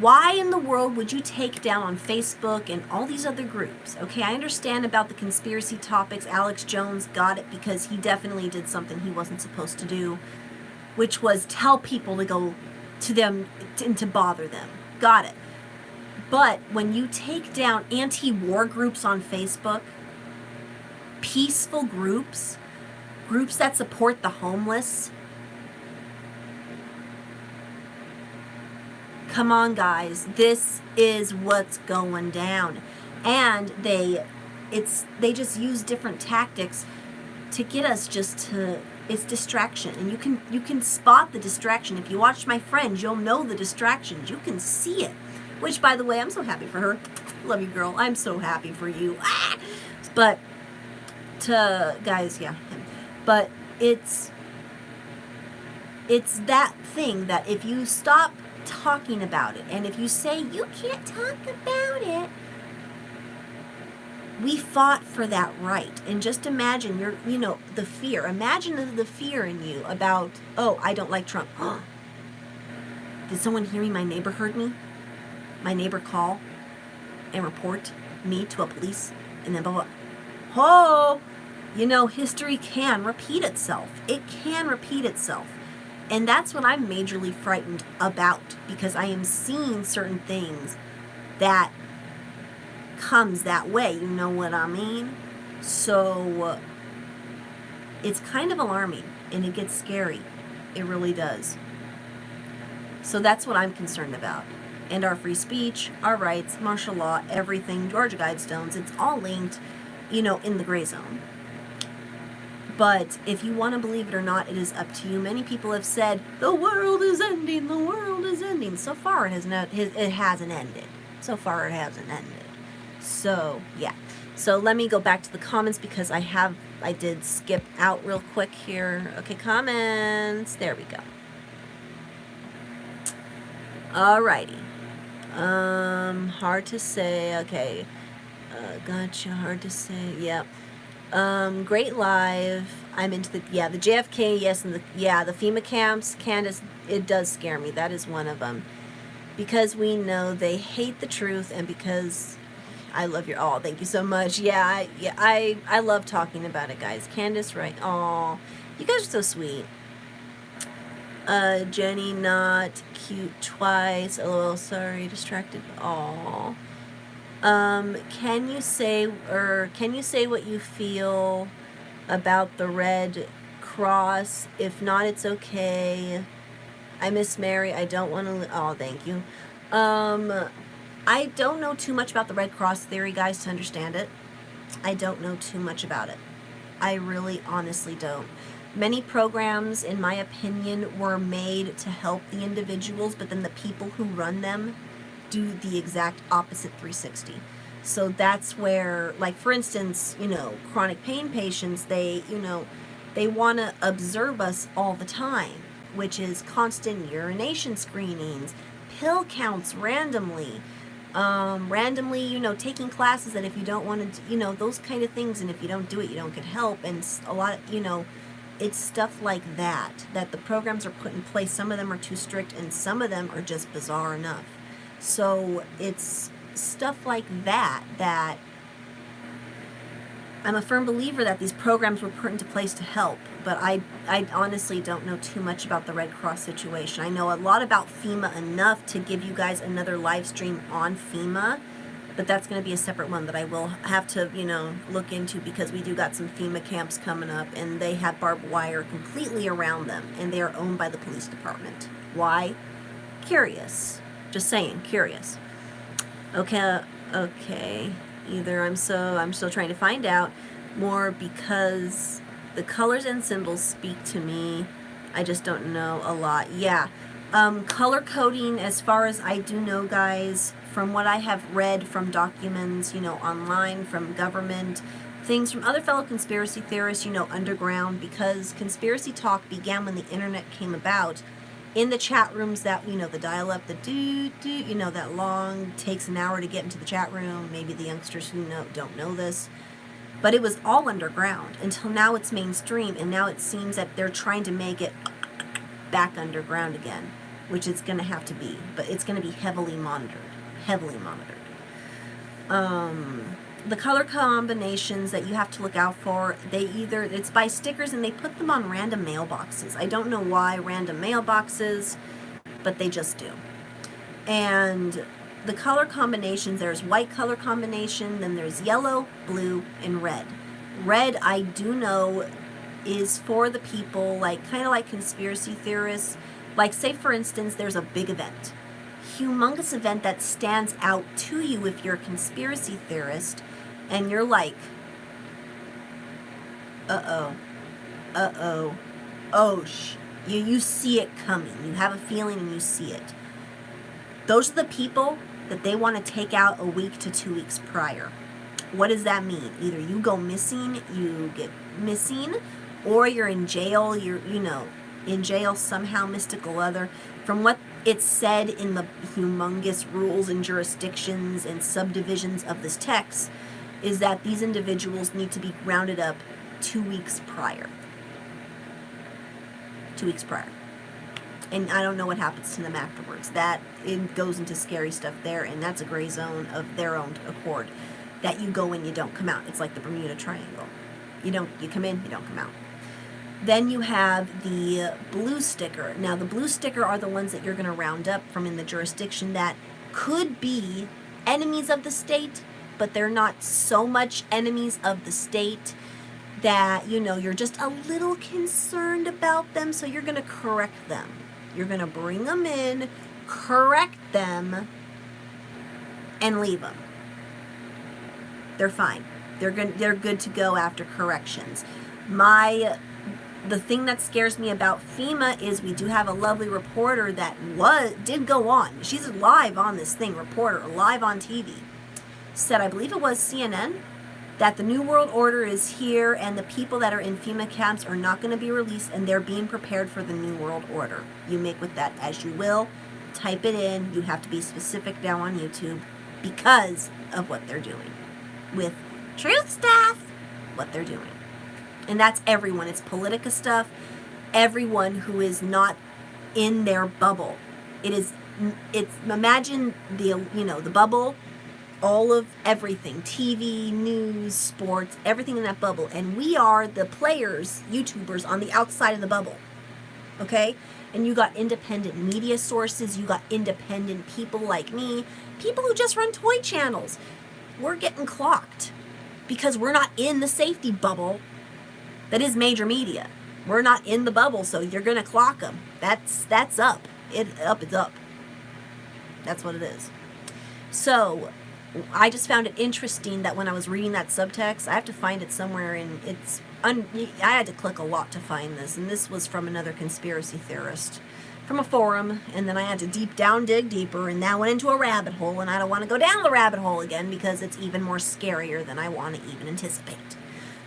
why in the world would you take down on Facebook and all these other groups? Okay, I understand about the conspiracy topics. Alex Jones got it because he definitely did something he wasn't supposed to do, which was tell people to go to them and to bother them. Got it. But when you take down anti-war groups on Facebook, peaceful groups, groups that support the homeless, come on, guys, this is what's going down. And they just use different tactics to get us just to, it's distraction. And you can spot the distraction. If you watch my friends, you'll know the distractions. You can see it. Which, by the way, I'm so happy for her. Love you, girl. I'm so happy for you. Ah! But guys, yeah. But it's that thing that if you stop talking about it, and if you say you can't talk about it, we fought for that right. And just imagine the fear. Imagine the fear in you about, oh, I don't like Trump. Did someone hear me? My neighbor heard me. My neighbor call and report me to a police, and then blah blah. Oh, history can repeat itself. It can repeat itself. And that's what I'm majorly frightened about, because I am seeing certain things that comes that way. You know what I mean? So it's kind of alarming, and it gets scary. It really does. So that's what I'm concerned about. And our free speech, our rights, martial law, everything, Georgia Guidestones, it's all linked, in the gray zone. But if you want to believe it or not, it is up to you. Many people have said, the world is ending, the world is ending. So far, it hasn't ended. So far, it hasn't ended. So, yeah. So let me go back to the comments, because I did skip out real quick here. Okay, comments. There we go. Alrighty. Hard to say. Okay. Gotcha. Hard to say. Yep. Great live. I'm into the JFK, yes, and the FEMA camps. Candace, it does scare me. That is one of them. Because we know they hate the truth, and because I love your, oh, thank you so much. I love talking about it, guys. Candace, right? Oh, you guys are so sweet. Jenny, not cute twice. LOL, sorry, distracted. Aw. Can you say what you feel about the Red Cross? If not, it's okay. I miss Mary. I don't want to. Oh, thank you. I don't know too much about the Red Cross theory, guys, to understand it. I don't know too much about it. I really, honestly don't. Many programs, in my opinion, were made to help the individuals, but then the people who run them do the exact opposite 360. So that's where, like, for instance, chronic pain patients, they want to observe us all the time, which is constant urination screenings, pill counts randomly, taking classes that if you don't want to, those kind of things, and if you don't do it, you don't get help, and a lot of, it's stuff like that the programs are put in place. Some of them are too strict, and some of them are just bizarre enough. So it's stuff like that I'm a firm believer that these programs were put into place to help, but I honestly don't know too much about the Red Cross situation. I know a lot about FEMA enough to give you guys another live stream on FEMA, but that's going to be a separate one that I will have to, look into, because we do got some FEMA camps coming up, and they have barbed wire completely around them, and they are owned by the police department. Why? Curious. Just saying, curious. Okay. Either I'm still trying to find out more, because the colors and symbols speak to me. I just don't know a lot. Yeah. Color coding, as far as I do know, guys, from what I have read from documents, online, from government, things from other fellow conspiracy theorists, underground, because conspiracy talk began when the internet came about. In the chat rooms that, the dial-up, the that long, takes an hour to get into the chat room. Maybe the youngsters who don't know this. But it was all underground until now it's mainstream, and now it seems that they're trying to make it back underground again, which it's going to have to be. But it's going to be heavily monitored. The color combinations that you have to look out for, it's by stickers, and they put them on random mailboxes. I don't know why random mailboxes, but they just do. And the color combinations, there's white color combination, then there's yellow, blue, and red. Red, I do know, is for the people, kind of like conspiracy theorists. Like, say for instance, there's a big event, humongous event that stands out to you if you're a conspiracy theorist, and you're like, you see it coming. You have a feeling and you see it. Those are the people that they want to take out a week to 2 weeks prior. What does that mean? Either you go missing, you get missing, or you're in jail, in jail somehow, mystical other. From what it's said in the humongous rules and jurisdictions and subdivisions of this text, is that these individuals need to be rounded up 2 weeks prior. 2 weeks prior. And I don't know what happens to them afterwards. That, it goes into scary stuff there, and that's a gray zone of their own accord. That you go in, you don't come out. It's like the Bermuda Triangle. You come in, you don't come out. Then you have the blue sticker. Now, the blue sticker are the ones that you're going to round up from in the jurisdiction that could be enemies of the state, but they're not so much enemies of the state that, you're just a little concerned about them, so you're going to correct them. You're going to bring them in, correct them, and leave them. They're fine. They're good to go after corrections. The thing that scares me about FEMA is we do have a lovely reporter that did go on. She's live on this thing, reporter, live on TV. Said, I believe it was CNN, that the New World Order is here and the people that are in FEMA camps are not going to be released, and they're being prepared for the New World Order. You make with that as you will. Type it in. You have to be specific now on YouTube because of what they're doing. With truth stuff, what they're doing. And that's everyone. It's Politica stuff. Everyone who is not in their bubble. It's imagine the bubble, all of everything, TV, news, sports, everything in that bubble. And we are the players, YouTubers, on the outside of the bubble. Okay? And you got independent media sources. You got independent people like me. People who just run toy channels. We're getting clocked because we're not in the safety bubble that is major media. We're not in the bubble, so you're going to clock them. That's up. It's up. That's what it is. So, I just found it interesting that when I was reading that subtext, I have to find it somewhere, and it's I had to click a lot to find this, and this was from another conspiracy theorist from a forum, and then I had to dig deeper, and that went into a rabbit hole, and I don't want to go down the rabbit hole again because it's even more scarier than I want to even anticipate.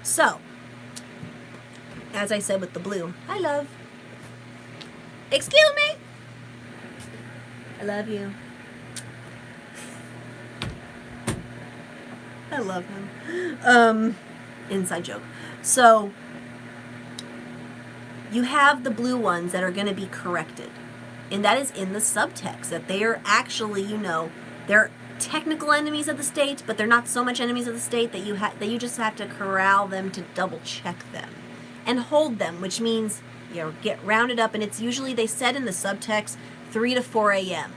So, as I said with the blue, hi love. Excuse me. I love you. I love him. Inside joke. So, you have the blue ones that are going to be corrected. And that is in the subtext, that they are actually, they're technical enemies of the state, but they're not so much enemies of the state that you just have to corral them to double check them and hold them, which means, get rounded up. And it's usually, they said in the subtext, 3 to 4 a.m.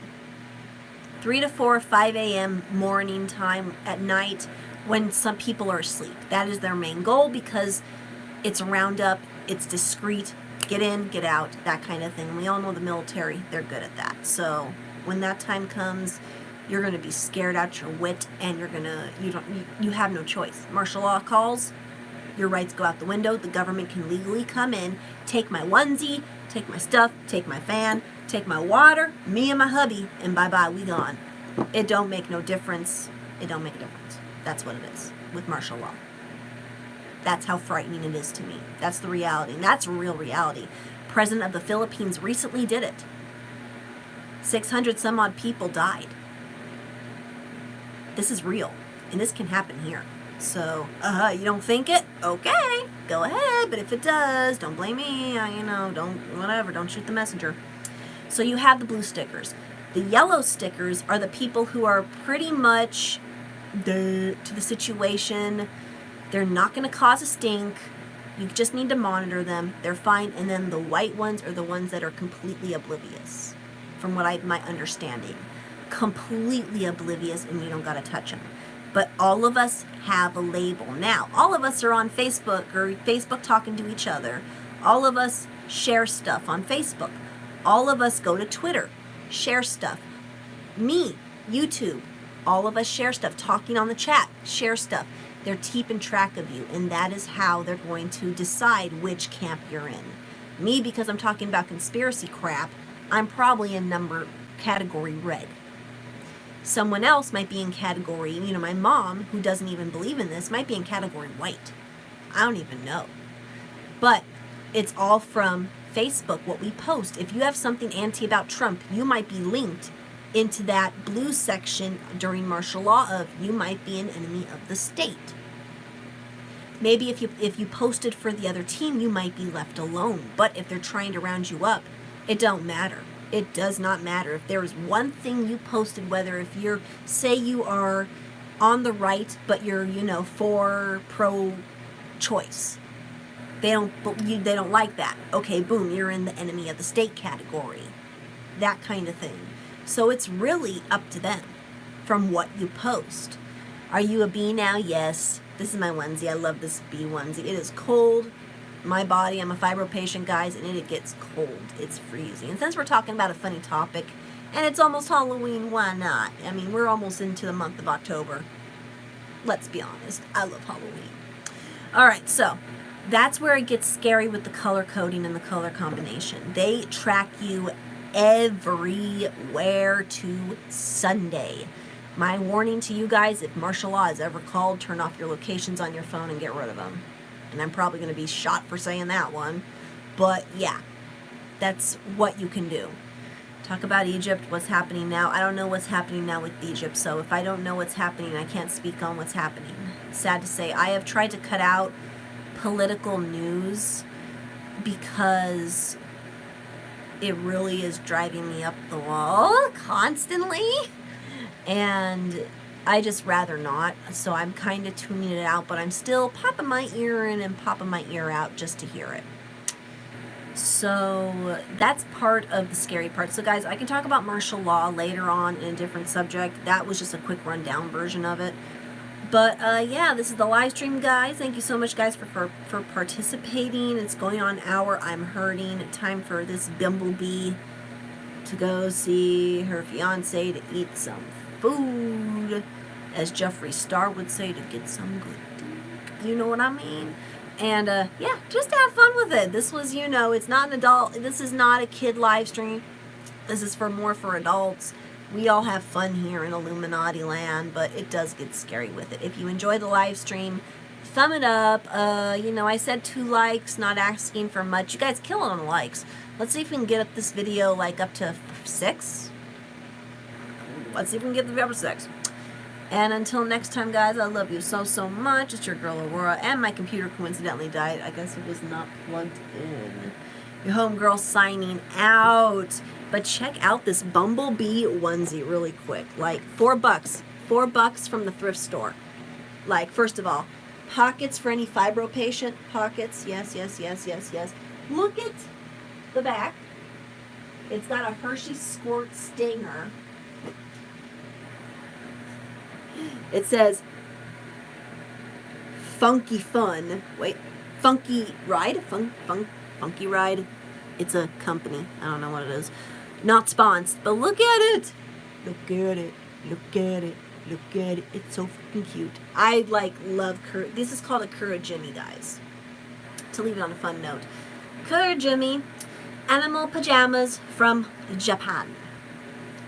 3 to 4, 5 a.m. morning time at night when some people are asleep. That is their main goal because it's a roundup, it's discreet, get in, get out, that kind of thing. And we all know the military, they're good at that. So when that time comes, you're going to be scared out your wit, and you have no choice. Martial law calls, your rights go out the window. The government can legally come in, take my onesie, take my stuff, take my fan, take my water, me and my hubby, and bye-bye, we gone. It don't make no difference. It don't make a difference. That's what it is with martial law. That's how frightening it is to me. That's the reality, and that's real reality. President of the Philippines recently did it. 600 some odd people died. This is real, and this can happen here. So, you don't think it? Okay, go ahead. But if it does, don't blame me. Don't shoot the messenger. So you have the blue stickers. The yellow stickers are the people who are pretty much to the situation. They're not going to cause a stink. You just need to monitor them. They're fine. And then the white ones are the ones that are completely oblivious, from what my understanding. Completely oblivious, and you don't got to touch them. But all of us have a label. Now, all of us are on Facebook or Facebook talking to each other. All of us share stuff on Facebook. All of us go to Twitter, share stuff. Me, YouTube, all of us share stuff. Talking on the chat, share stuff. They're keeping track of you, and that is how they're going to decide which camp you're in. Me, because I'm talking about conspiracy crap, I'm probably in category red. Someone else might be in category, my mom, who doesn't even believe in this, might be in category white. I don't even know. But it's all from Facebook, what we post. If you have something anti about Trump, you might be linked into that blue section during martial law of you might be an enemy of the state. Maybe if you posted for the other team, you might be left alone. But if they're trying to round you up, it don't matter. It does not matter. If there is one thing you posted, whether if say you are on the right, but you're, for pro-choice. They don't like that. Okay, boom, you're in the enemy of the state category. That kind of thing. So it's really up to them from what you post. Are you a bee now? Yes. This is my onesie. I love this bee onesie. It is cold. My body, I'm a fibro patient, guys, and it gets cold. It's freezing. And since we're talking about a funny topic, and it's almost Halloween, why not? I mean, we're almost into the month of October. Let's be honest. I love Halloween. All right, so that's where it gets scary with the color coding and the color combination. They track you everywhere to Sunday. My warning to you guys, if martial law is ever called, turn off your locations on your phone and get rid of them. And I'm probably going to be shot for saying that one. But yeah, that's what you can do. Talk about Egypt, what's happening now. I don't know what's happening now with Egypt, so if I don't know what's happening, I can't speak on what's happening. Sad to say. I have tried to cut out political news because it really is driving me up the wall constantly. And I just rather not, so I'm kind of tuning it out, but I'm still popping my ear in and popping my ear out just to hear it. So that's part of the scary part. So guys, I can talk about martial law later on in a different subject. That was just a quick rundown version of it. But yeah, this is the live stream, guys. Thank you so much, guys, for participating. It's going on an hour. I'm hurting. Time for this bumblebee to go see her fiance to eat some food, as Jeffree Star would say, to get some good dick. You know what I mean? And yeah, just have fun with it. This was, you know, it's not an adult, this is not a kid live stream. This is more for adults. We all have fun here in Illuminati land, but it does get scary with it. If you enjoy the live stream, thumb it up. You know, I said 2 likes, not asking for much. You guys kill it on the likes. Let's see if we can get up this video like up to 6. Let's see if we can get the video up to 6. And until next time, guys, I love you so, so much. It's your girl, Aroura, and my computer coincidentally died. I guess it was not plugged in. Your homegirl signing out. But check out this Bumblebee onesie really quick. Like, $4. $4 from the thrift store. Like, first of all, pockets for any fibro patient. Pockets, yes, yes, yes, yes, yes. Look at the back. It's got a Hershey Squirt Stinger. It says, Funky Fun. Wait, Funky Ride? Funky Ride. It's a company. I don't know what it is. Not sponsored, but look at it. Look at it. Look at it. Look at it. It's so freaking cute. I like love this is called a Kurajimi, guys. To leave it on a fun note. Kurajimi animal pajamas from Japan.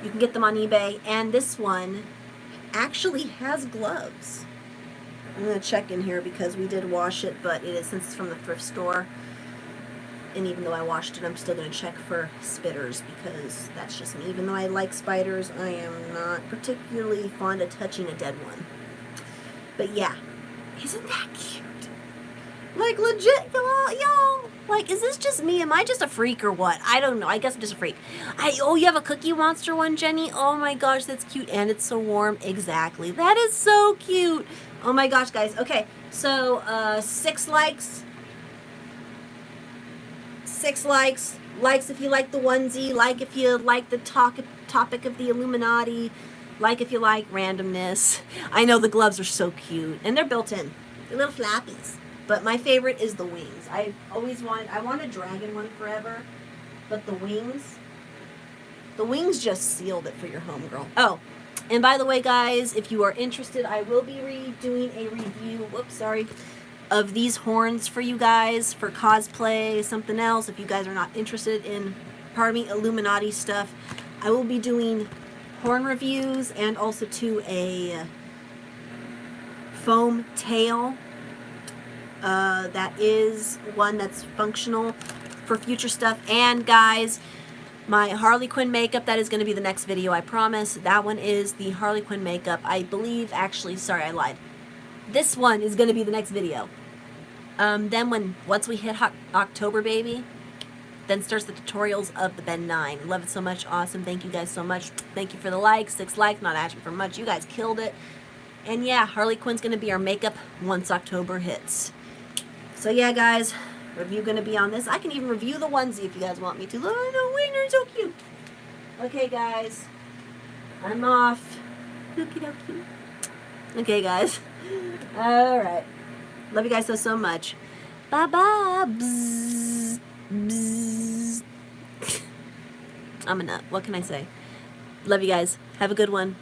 You can get them on eBay, and this one actually has gloves. I'm going to check in here because we did wash it, but it is, since it's from the thrift store, and even though I washed it, I'm still going to check for spitters because that's just me. Even though I like spiders, I am not particularly fond of touching a dead one. But yeah, isn't that cute? Like, legit, y'all. Like, is this just me? Am I just a freak or what? I don't know. I guess I'm just a freak. Oh, you have a Cookie Monster one, Jenny? Oh my gosh, that's cute. And it's so warm. Exactly. That is so cute. Oh my gosh, guys. Okay, so 6 likes. 6 likes. Likes if you like the onesie. Like if you like the topic of the Illuminati. Like if you like randomness. I know the gloves are so cute. And they're built in. They're little flappies. But my favorite is the wings. I want a dragon one forever. But the wings just sealed it for your homegirl. Oh, and by the way, guys, if you are interested, I will be doing a review, of these horns for you guys for cosplay, something else. If you guys are not interested in, Illuminati stuff, I will be doing horn reviews and also a foam tail. That is one that's functional for future stuff. And guys, my Harley Quinn makeup, that is going to be the next video, I promise. That one is the Harley Quinn makeup. I believe, actually, sorry, I lied. This one is going to be the next video. Then once we hit October, baby, then starts the tutorials of the Ben 9. Love it so much. Awesome. Thank you guys so much. Thank you for the likes. 6 likes. Not asking for much. You guys killed it. And yeah, Harley Quinn's going to be our makeup once October hits. So yeah, guys, review going to be on this. I can even review the onesie if you guys want me to. Look, the wiener's so cute. Okay, guys, I'm off. Looky dokey. Okay, guys. All right. Love you guys so much. Bye-bye. Bzz. Bzz. I'm a nut. What can I say? Love you guys. Have a good one.